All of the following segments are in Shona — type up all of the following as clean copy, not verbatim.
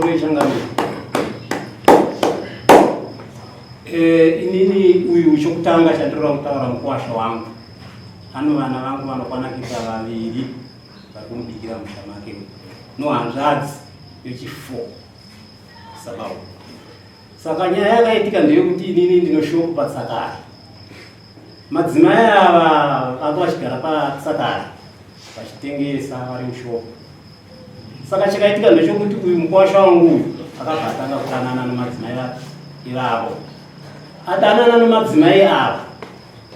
chitoro changamira. Inini uyu chokutanga chandinoda kutaura mukuwasha wangu. Ano vana vangu vanokwana kuita vaviri vari kumubikira musha make nohanzvadzi yechi4 sabau. Saka nyaya yakaitika ndeyekuti inini ndinoshuva kupatsakara. Madzimai ava vanga vachigara patsakara vachitengesa vari mushopu. Saka chakaitika ndechekuti uyu mukuwasha wangu uyu akabva atanga kudanana nemadzimai ivavo. Adanana nemadzimai ava,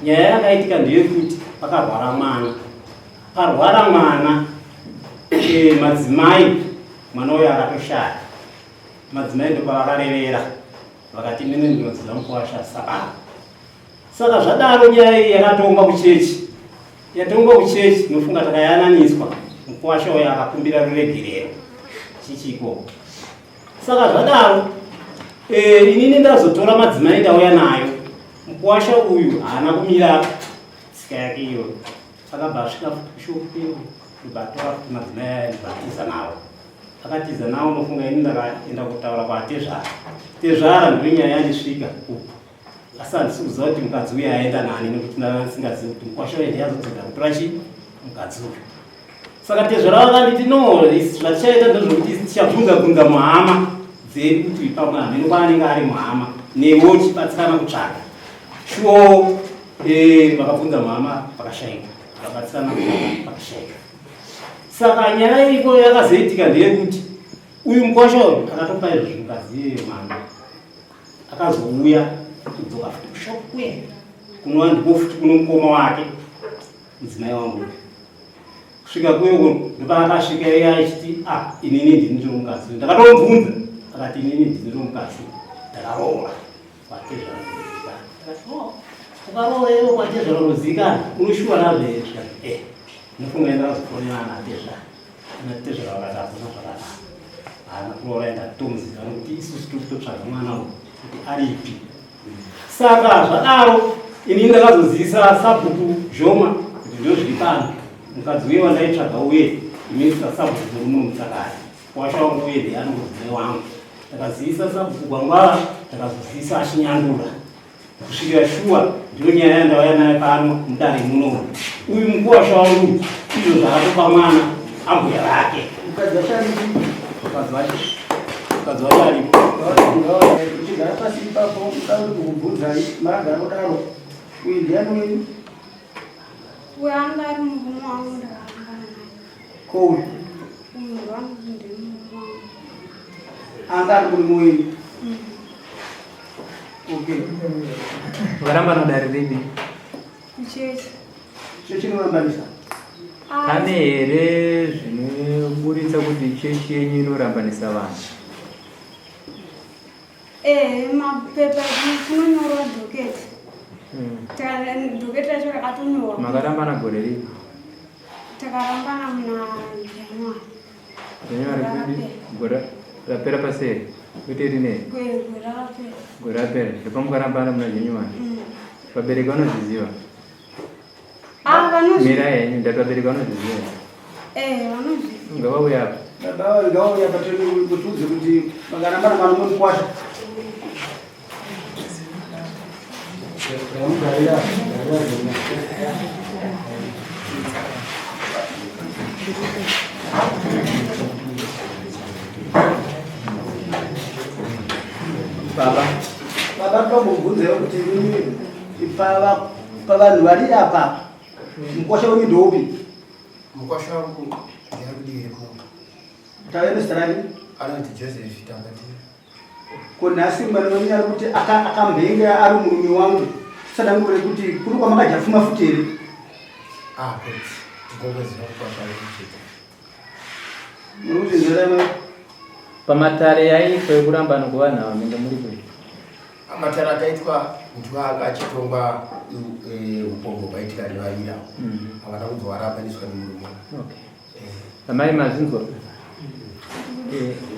nyaya yakaitika ndeyekuti pakarwara mwana. Parwara mwana, madzimai mwana uyu akatoshaya. Madzimai ndopavakarevera vakati nini ndinoziva mukuwasha sababa. Saka zvadaro nyaya iyi yakatonga kuchechi. Yatonga kuchechi tinofunga takayananiswa. Mukuwasha uyu akakumbira ruregerero chichiko. Saka zvadaro inini ndazotora madzimai ndauya nayo. Mukuwasha uyu haana kumira tsika yake iyo. Akabva asvika kushopero kubatora kuti madzimai aya ndibatiza nawo. Akatiza nawo nofunga ini ndakaenda kutaura kwaTezvara. Tezvara ndiyo nyaya yandisvika uku. Asi handisi kuziva kuti mukadzi uyu aenda nani nekuti ndanga ndisingazivi kuti mukuwasha uyu ndiyazodzoka kutora mukadzi uyu. Saka Tezvara vakanditi no, zvatichaita ndezvokuti tichabvunza muhama dzedu kuti pamwe hameno kwaanenge ari muhama newo tichibatsirana kutsvaga. Shuwo vakabvunza muhama pakashayika, vakabatsirana pakashayika. Saka nyaya iko yakazoitika ndeyekuti uyu mukuwasha uyu akatopa izvo mukadzi yemhando. Akazouya kudzoka futi kushopu kunova ndiko futi kuno mukoma wake mudzimai wangu. Kusvika kweko ndopaakasvika iye achiti inini ndiniro mukadzi. Ndakatomubvunza akati inini ndiniro mukadzi ndakaroora kwaTezvara kunozikana. Ndakati ukaroora iwe kwaTezvara kunozikana unoshuwa nazvo here? Nofunga ndakazofonera naTezvara. naTezvara vakati hakuna zvakanaka. Haana kuroora ndatomuziva nokuti isusu tiri kutotsvaga mwana uyu kuti aripi. Saka zvadaro inini ndakazozivisa sabhuku Zhoma kuti ndizvo zviri pano. Mukadzi uye wandaitsvaga uye imisa sabhuku runo mutsakari. Mukuwasha wangu uye ndiani mudzimai wangu. Ndakazivisa sabhuku Gwangwara, ndakazozivisa achinyandura. Kusvikira shuwa ndiyo nyaya yandauya nayo pano mudare munomu. Uyu mukuwasha wangu izvo zvakatopa mwana ambuya vake. Mukadzi wacho aripo. Uchigara pasi ipapo udauri kukubvunzai magara kudaro uyu ndiani wenyu? Uyu anga ari murume wangu ndakarambana naye. Ko uyu? Uyu wangu ndimurume wangu. Anga ari murume wenyu? Okay. Wakarambana dare ripi? Kuchechi. Chechi chinorambanisa? Pane here zvinoburitsa kuti chechi yenyu inorambanisa vanhu? Mapepa kunonyorwa dhoketi. Dhoketi racho rakatonyorwa. Makarambana gore ripi? Takarambana muna January. January kudi? Gore rapera paseri? Kuti rine? Gore rapera. Ndipo mukarambana muna January? Vabereki vanozviziva? Mira yenyu ndati vabereki vanozviziva? Vanozviziva. Ngavauya apa? Ngavauya apa tiudze kuti makarambana mwana mukuwasha. Baba tomubvunzewo kuti pavanhu vari apa mukuwasha wenyu ndoupi? Mukuwasha wangu ndiyarudiheko. Tawe zita rake? Anoti Joseph Tambati. Kunhasi mwana wenyu ari kuti akambenga ari murume wangu. Sadangure kuti kuri kwamakajafuma futi here? Kuti tigongoziva mukuwasha wekuchita. Munozvinzera mai? Pamatare yaitwa ekurambana kuvanhu ava munenge muri kuri? Amatare akaitwa muti akachitongwa upombwe kwaitika nevaira. Havana kunzi warambaniswa nemurume. Amai mazvinzwa?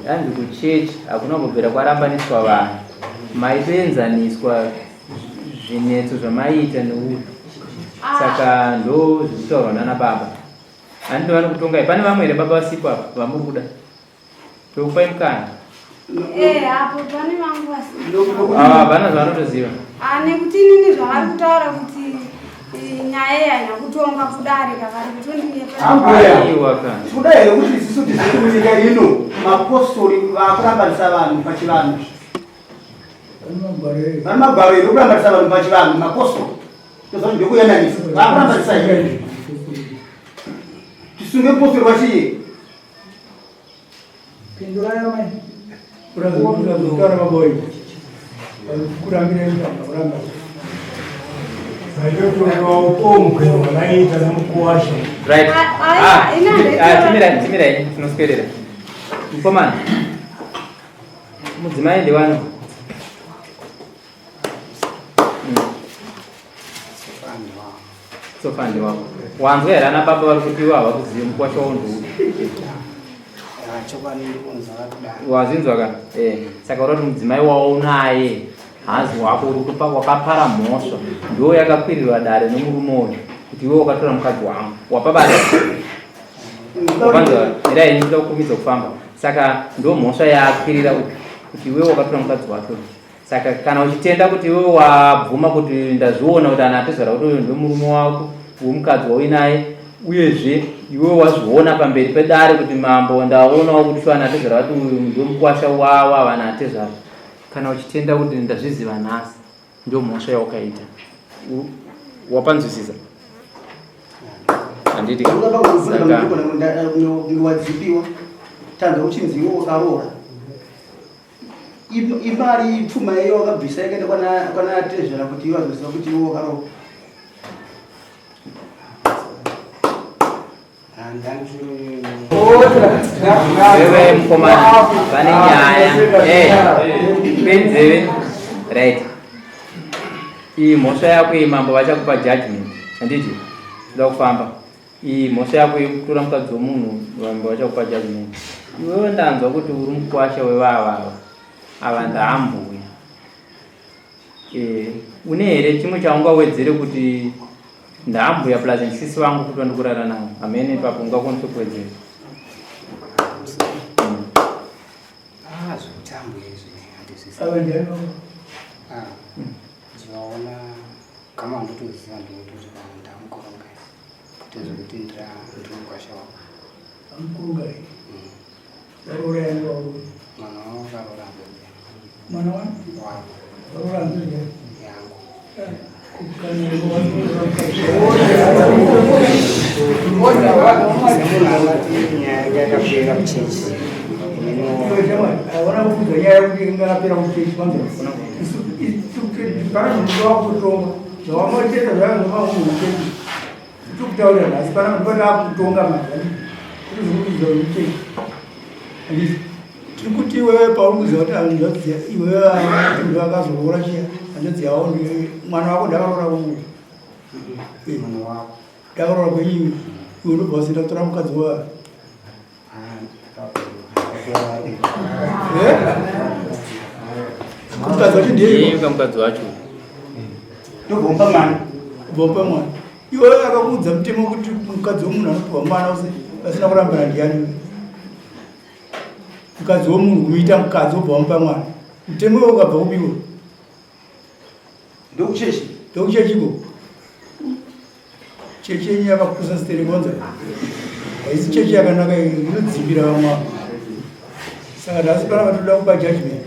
Hanzi kuchechi hakuna kubvira kwarambaniswa vanhu. Maitoenzaniswa zvinetso zvamaiita neuyu. Saka ndo zvichitaurwa nana baba. Handiti vanokutongai. Pane vamwe here baba vasipo apa vamuri kuda? Tokupai mukana. Hapo pane vangu vasi. Vana zvanotoziva. Nekuti inini zvavari kutaura kuti nyaya haina kutonga kudarika vari kutondiaiwa kudai here kuti isusu tiziri munyika ino mapostori vakurambarisa vanhu pachivanhu vane magwaro here kurambarisa vanhu pachivanhu mapostori tozati ndekuyananisa vakurambarisa here tisunge postori vachiye pindurai kurangura maboy kurangira kuranga right timirai tinoswedera mukomana mudzimai ndewani sofandi wako wanzwa here ana baba vari kuti iwo havakuziva mukwasha wonduu wazinzwa ka saka urati mudzimai waunaye hazi wako wakapara mhosva ndo yakakwirirwa dare nemurume uyu kuti iwe wakatora mukadzi wangu wapabata irai ndinoda kukumidza kufamba saka ndo mhosva yakwirira kuti iwe wakatora mukadzi wake. Saka kana uchitenda kuti iwe wabvuma kuti ndazviona kuti ana atezvara kuti uyu ndo murume wako womukadzi wauinaye uyezve iwe wazviona pamberi pedare kuti mambo ndaonawo kuti shwana atezvara kuti uyu ndo mukwasha wawa vana atezvara, kana uchitenda kuti ndazviziva nhasi ndio mhosva yaukaita. Wapanzwisisa? Anditi wadzipiwa tanga uchinziwo ukarora imari pfuma iyo wakabvisa ikaenda kwana atezvara kuti iwe wazwisisa kuti iwe wakarora. wewe mkomana vane nyaya penzeve right. Iyi mhosva yako iyi mambo vachakupa judgment. Anditi ndoda kufamba iyi mhosva yako yekutora mukadzi womunhu mambo vachakupa judgment. Iwewe ndanzwa kuti uri mukwasha wevavava ava ndaambuya. Une here chimwe chaungawedzere kuti ndaambuya plus nsisi wangu kuti wandikurara nawo amene papo ungakwanisa kuwedzera? Zvaona kama ndotoziva ndinotozi ndamukoronga tozokuti ndinokwasha wako amukoronga zarora yangu mwana wako karora mbele mwana wangu zarora mbele yangu Agora vou ganhar o que ainda pela um feito quando isso que para não jogar o jogo não vamos ter já não vamos ter tudo que olha mas para não jogar o jogo mas isso o jogo que ali tukuti wewe Paulo zota ndozi iwe ndo akazora chia ndozi yao ni mwana wako ndakarora wangu mwana wako ndakarora kwenye uri bosi ndatora mukadzi wa mukadzi wacho ndobomba mwana bomba mwana iwe akakudza mutemo kuti mukadzi womunhu anopiwa mwana use pasina kurambana ndiani mukadzi womunhu kuita mukadzi wobva mupa mwana mutemo iwe ukabva kubiwa ndokuchechiko chechi yenyu yakapusa siterekonza haisi chechi yakanaka inodzimbira vamwe saka nhasi panapa toda kupa judgment.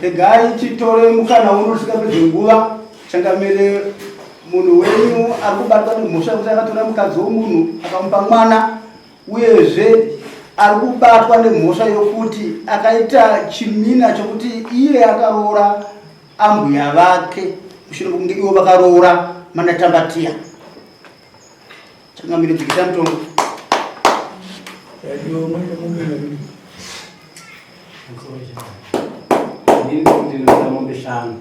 Regai chitore mukana unosvikapedze nguva changamire munhu wenyu ari kubatwa nemhosva yekuti akatora mukadzi womunhu akamupa mwana uyezve ari kubatwa nemhosva yokuti akaita chimina chokuti iye akaroora ambuya vake mushure mekunge ivo vakaroora manatambatiya. Changamire dzikisa mutongo kuti ndinoda mombe 5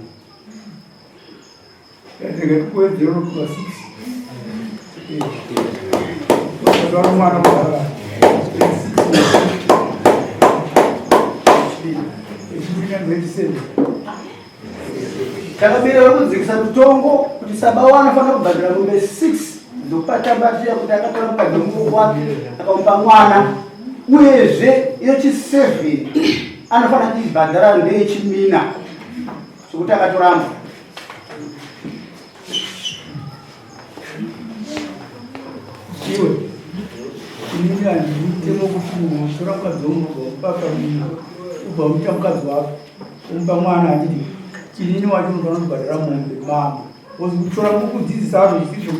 ndikuwe 0+6 ndora mwana mwana changamire vekudzikisa mutongo kuti saba wanofanira kubhadhira mombe 6 dzokupatambatiya kuti akatora mukadzi womunhu wake akamupa mwana uyezve iyo chi7 anofana kuibhadhara ndeyechimina sokuti akatoramba. iwe chimina nditemo kuti mutora mukadzi womupaka ubva muita mukadzi wako umupa mwana achiti chinini wacho unofanira kubhadhara mombe mambo ozi kutora mukudzidzisa vanhu zvisizvo.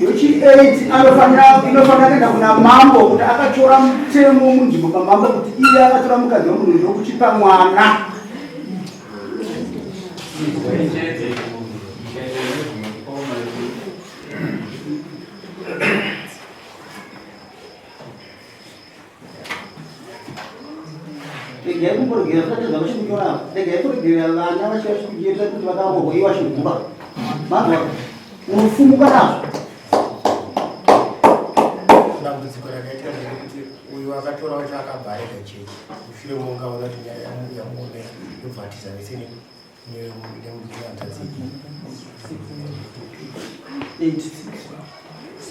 yochi 8 inofanira kuenda kuna mambo kuti akatora mutemo munzvimbo pamambo kuti iye akatora mukadzi womunhu ndokuchipa mwana. Kumborogera tatedza vachikutora regai kuregera vana vachikujeera kuti vakarohweiwa chigumba mazwa unofumuka nazvo. dambudziko rakaitwa ndekuti uyu akatora wacho akabharika chechi mushure mungaona kuti nyaya yamuonera yobvatiza vese nemuantadzi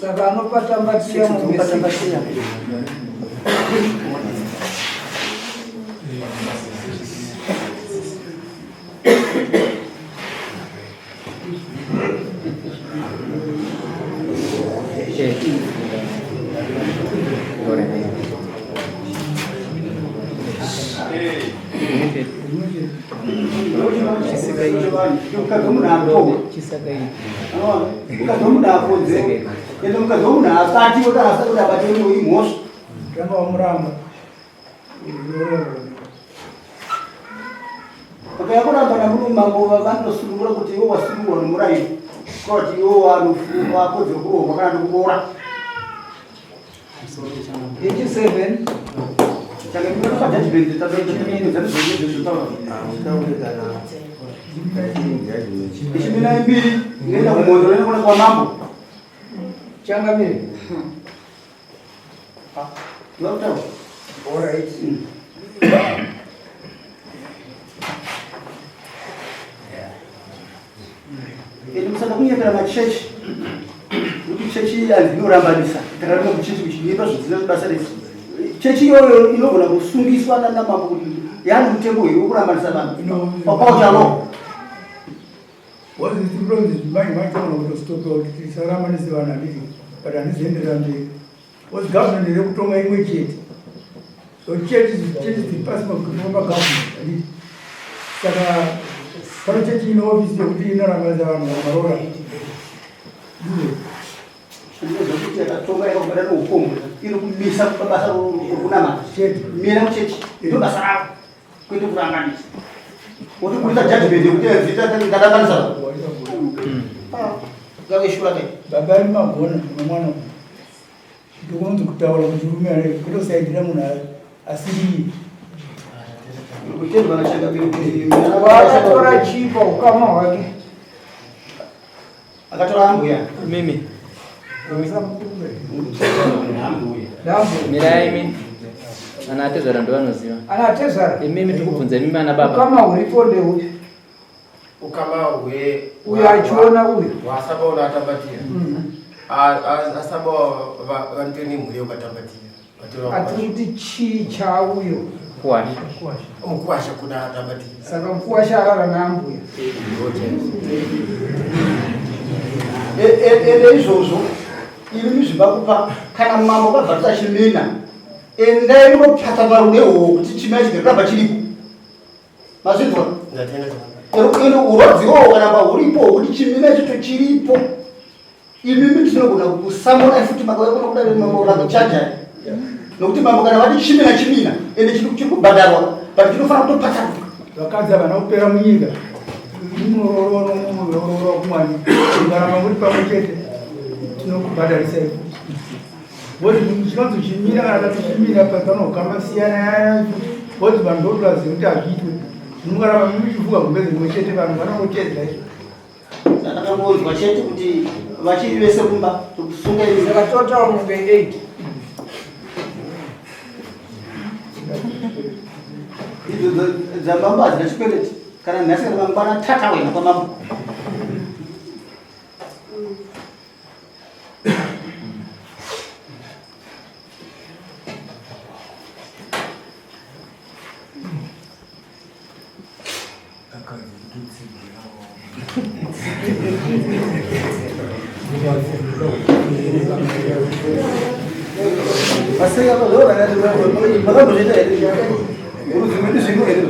saka anopatambatira mumbesambatira mukadzi womunhu akodze ende mukadzi womunhu asati oti asati kuti abatire imhosva tanga wamuramba pakaya kuramba namurumango vanosunungura kuti iwo wasunungurwa nomurayiro kuti iwo wakodzera kurohwa kana ndokuroora. 87 ichimina imbiri inoenda kumwoyo inoenda kwa mambo changamire vakutaura alright. musana kunyepera machechi kuti chechi hanzi inorambanisa takarima muchechi kuchiipa zvidzina basa resi chechi iyoyo inogona kusungiswa namambo kuti yani mutengo here wokurambanisa vanhu papauchalo wazitironzimai maitaona kutostopa kuti tisaramanise vanhu handiti but handizoenderera mberi was government rekutonga imwe chete so church dzipasi pagavernment handiti saka pane chechi ine ofisi yekuti inorambanisa vanhu vakaroora kuti akatonga yakagara noupomo iri kumisa basa rokunamata mina muchechi ndo basa rako kwete kuranganisa kuti kuita judgment yekuti ngadakanisa ngaveshura kai baba ari magona nomwana ndokunonzi kutaura kuti rume kutosaidira munhu asiri akatora chipa ukama hwake akatora ambuya mimi mirai mi ana atezara ndo vanoziva ana atezara imimi tikubvunza imimi ana baba ukama huripo ndeuyu ukama hwe uyu achiona uyu wasabaona atambatira asaba vanitoni mhuri yokatambatira atiri kuti chii chauyo kuwasha mukuwasha kuna atambatira saka mukuwasha arara naambuya ende izvozvo iri muzvivakupa kana mambo kabvarisa chimina endai munopata marume hwo kuti chimina chigaramba chiripo mazvinzwa urwadziwo kana pahuripo kuti chimina chito chiripo imimi tinogona kusamona futi makakuchaja nokuti mambo kana vati chimina ende chiri kubhadharwa but chinofanira kutopata vakadzi havana kupera munyika imurooro kumwani ndarama muri pamwe chete tinokubhadharisai boti chinonzi chimina kana tatichimina pakanogamba siyana boti vanhu ndotulaziva kuti hazviitwe mungaramba muchivuga gumbezi rimwe chete vanhu vanongotedza ndakangonzwa chete kuti vachiri vese kumba tokusunga saka total mumbe 8 idzo dzamambo hadzina chikwereti kana nhasi kana mangwana tata wena kwamambo Masaya kalau ada dua malah begitu ya. Urus itu sih itu.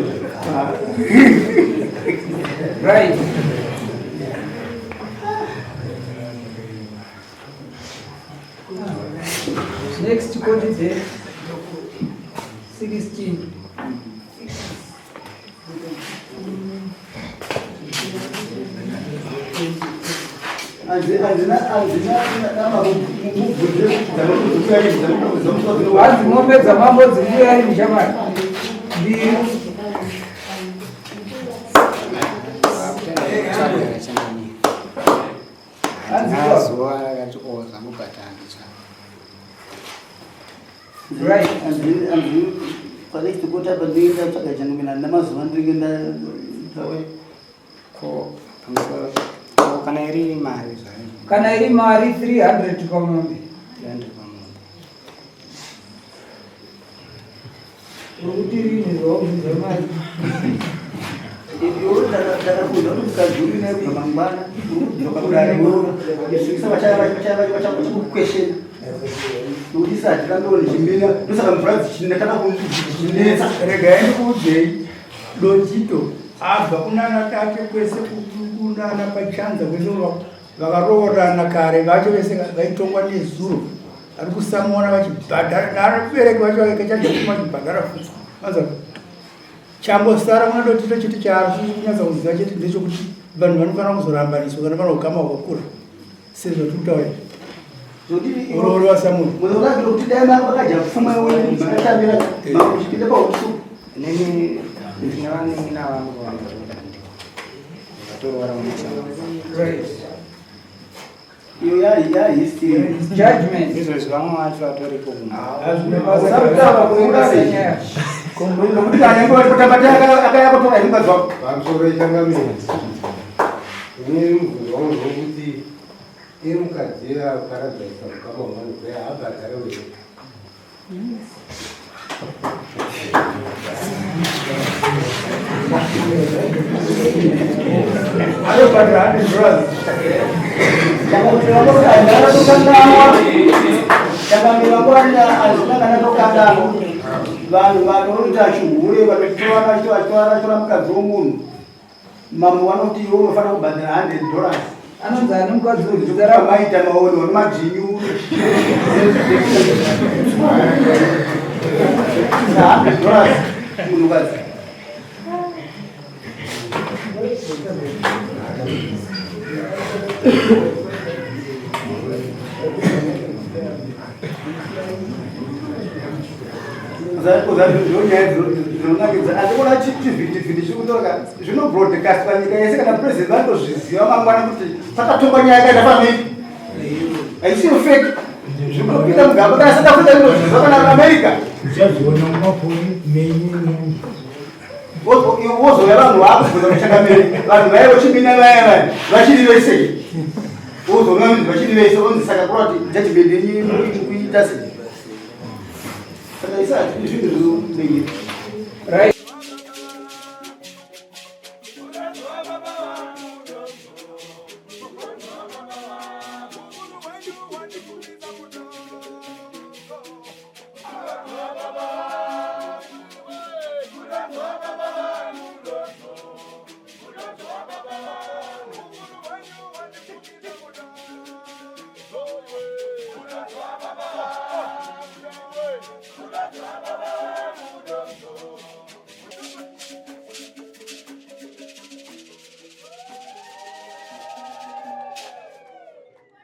Right. Next code is 16. Wazi ng'ombe za mambo zikuya hivi jamani. Ndio. Right. Kalau itu kota berdiri dan pakai jangan minat nama semua dengan tahu. Kok kana iri mari saya. Kana iri mari 300 kwa ng'ombe. 300 kwa ng'ombe. Rutiri ni roho jamani. Itu cara punya itu bukan dulu ni memang mana. Kalau dari dulu, bisa baca question. Nudisa tirando lichimbina, nusa kamfrazi chinataka kuchinesa. Regaeni kuje lojito abva kunana take kwese kunana pachanza kwese vakaroorana kare vacho vese vaitongwa nezuro ari kusamuona vachibhadhara navabereki vacho vakachadekuma chibhadhara futi maza chambosara munatotito chiti chaari kunyatsa kuziva chete ndechekuti vanhu vanofanira kuzorambaniswa kana vana kugama wakakura sezvo tikutaura uroro wasamuel mulolagi lokuti dai makaja pfuma wewe makatambira makuchipinda pausu Nini ndinavana vangu vangu vatorora right iyo ya history judgment izvo zvivamwe vacho vatoripo sabutaba kuurasenya kombinga kuti anyango kutambata akayakotoka ingazwa pamusoro ichangamira ine mubvunzo wangu wokuti iri mukadzi akaradzaisa mukama umweni kwe haabhadhare were anobhadhara $100 chakamira azvinakanakanatokandamo vanhu vanoita chihure vanotora mukadzi womunhu mamwe vanoti iwe unofanira kubhadhara $100 anonzi ane mukadzi maita maono nemajinyu $100 munhukadzi andikuona chivhitivhiti chirikutoka zvinobrodcastwa nyika yese kana purezidendi vanotozviziva mangwana kuti pakatonga nyaya yakaita pamiki haisiyo feki zvinopinda mugamba kana south africa inozviziva kana america zvichaziona mumapuri menyu wozouya vanhu vaakubvunza kuchakamiri vanhu vaivo chimina vaya vachiri vese wozoona vachiri vese onzi saka kura kuti judgment yenyu ikuita sei saka isati zvinhu zvinobeyira right